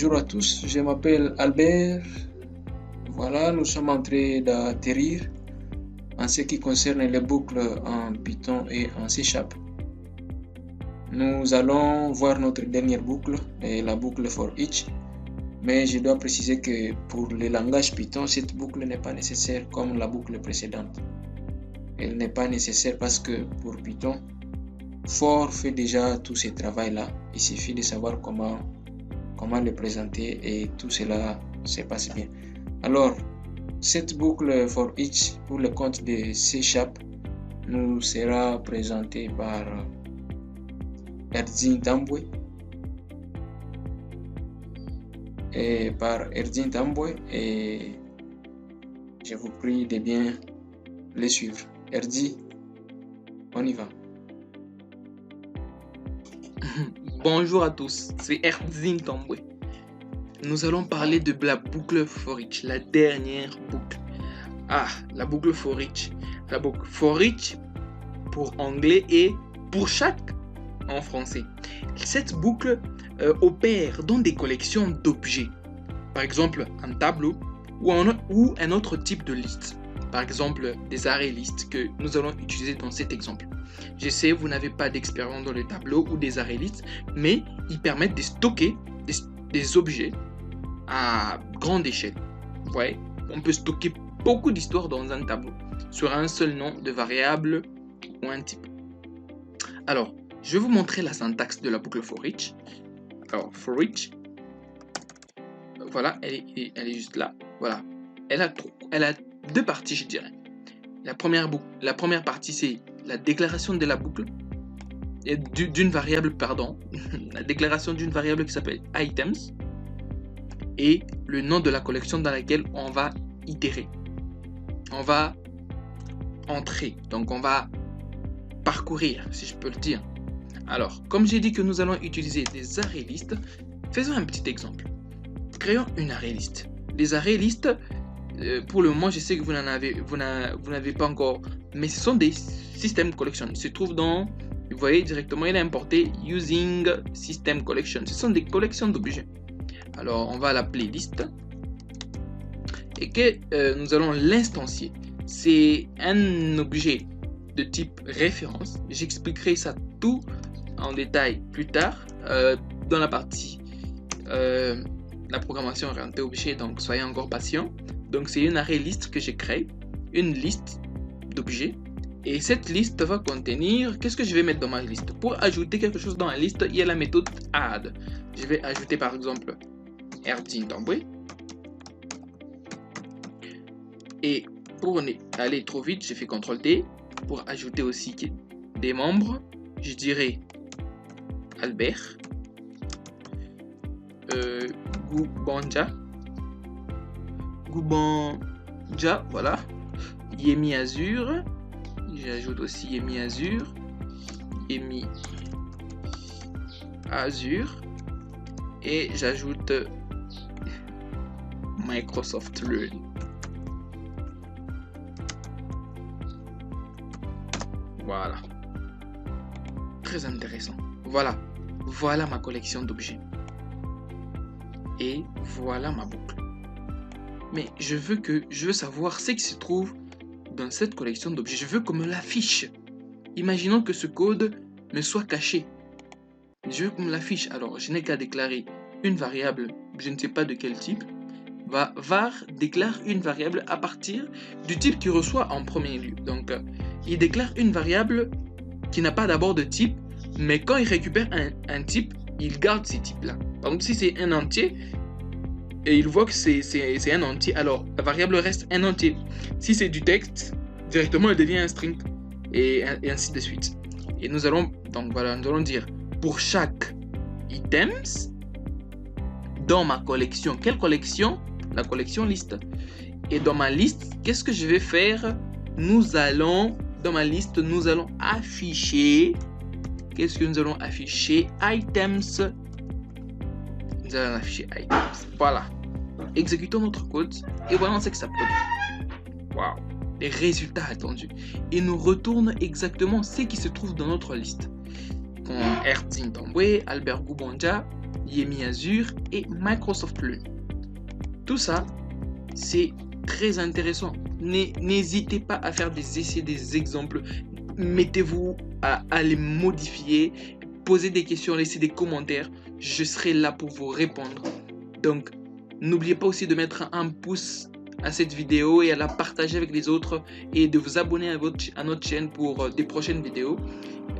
Bonjour à tous, je m'appelle Albert. Voilà, nous sommes en train d'atterrir en ce qui concerne les boucles en Python et en C#. Nous allons voir notre dernière boucle, la boucle for each. Mais je dois préciser que pour le langage Python, cette boucle n'est pas nécessaire comme la boucle précédente. Elle n'est pas nécessaire parce que pour Python, for fait déjà tout ce travail-là. Il suffit de savoir comment le présenter et tout cela se passe bien. Alors, cette boucle for each pour le compte de C# nous sera présentée par Erdine Tambwe et je vous prie de bien les suivre. Erdi, on y va. Bonjour à tous, c'est Erdine Tambwe. Nous allons parler de la boucle for each, la dernière boucle. La boucle for each. La boucle for each pour anglais et pour chaque en français. Cette boucle opère dans des collections d'objets. Par exemple, un tableau ou un autre type de liste. Par exemple, des array listes que nous allons utiliser dans cet exemple. Je sais, vous n'avez pas d'expérience dans les tableaux ou des array listes, mais ils permettent de stocker des objets à grande échelle. Vous voyez, on peut stocker beaucoup d'histoires dans un tableau sur un seul nom de variable ou un type. Alors, je vais vous montrer la syntaxe de la boucle for each. Alors, for each, voilà, elle est juste là. Voilà, elle a deux parties, je dirais. La première partie, c'est la déclaration de la boucle d'une variable, la déclaration d'une variable qui s'appelle items et le nom de la collection dans laquelle on va itérer. On va entrer, donc on va parcourir, si je peux le dire. Alors, comme j'ai dit que nous allons utiliser des array listes, faisons un petit exemple. Créons une array list. Les array listes, pour le moment, je sais que vous n'avez pas encore, mais ce sont des system collection. Ils se trouvent dans, vous voyez directement, il est importé using system collection. Ce sont des collections d'objets. Alors, on va l'appeler liste et que nous allons l'instancier. C'est un objet de type référence. J'expliquerai ça tout en détail plus tard dans la partie la programmation orientée objet, donc soyez encore patient. Donc c'est une array liste que j'ai créée, une liste d'objets, et cette liste va contenir, qu'est-ce que je vais mettre dans ma liste? Pour ajouter quelque chose dans la liste, il y a la méthode add. Je vais ajouter par exemple Erdine Tambwe, et pour aller trop vite, je fais CTRL-D. Pour ajouter aussi des membres, je dirais Albert, Goubanja, voilà, Yemi Azur, j'ajoute aussi Yemi Azur, et j'ajoute Microsoft Learn. Voilà, très intéressant. Voilà ma collection d'objets. Et voilà ma boucle. Mais je veux savoir ce qui se trouve dans cette collection d'objets. Je veux qu'on me l'affiche. Imaginons que ce code me soit caché. Je veux qu'on me l'affiche. Alors, je n'ai qu'à déclarer une variable, je ne sais pas de quel type. Var déclare une variable à partir du type qu'il reçoit en premier lieu. Donc, il déclare une variable qui n'a pas d'abord de type, mais quand il récupère un type, il garde ces types-là. Par exemple, si c'est un entier, et il voit que c'est un entier, alors la variable reste un entier. Si c'est du texte, directement elle devient un string, et ainsi de suite. Et nous allons dire pour chaque items dans ma collection. Quelle collection? La collection liste. Et dans ma liste, qu'est-ce que je vais faire? Dans ma liste, nous allons afficher. Qu'est-ce que nous allons afficher? Items. Nous allons afficher items. Voilà. Exécutons notre code et voyons ce que ça produit. Waouh. Les résultats attendus. Et nous retourne exactement ce qui se trouve dans notre liste. Erdine Tambwe, Albert Goubanja, Yemi Azure et Microsoft Learn. Tout ça, c'est très intéressant. N'hésitez pas à faire des essais, des exemples. Mettez-vous à les modifier. Posez des questions, laissez des commentaires. Je serai là pour vous répondre. Donc, n'oubliez pas aussi de mettre un pouce à cette vidéo et à la partager avec les autres et de vous abonner à notre chaîne pour des prochaines vidéos.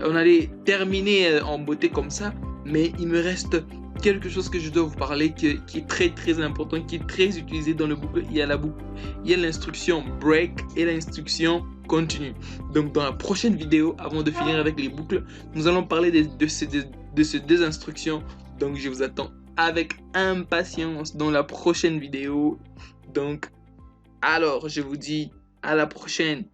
On allait terminer en beauté comme ça, mais il me reste quelque chose que je dois vous parler qui est très important, qui est très utilisé dans le boucle. Il y a l'instruction break et l'instruction continue. Donc dans la prochaine vidéo, avant de finir avec les boucles, nous allons parler de ces deux instructions. Donc je vous attends avec impatience dans la prochaine vidéo. Donc alors je vous dis à la prochaine.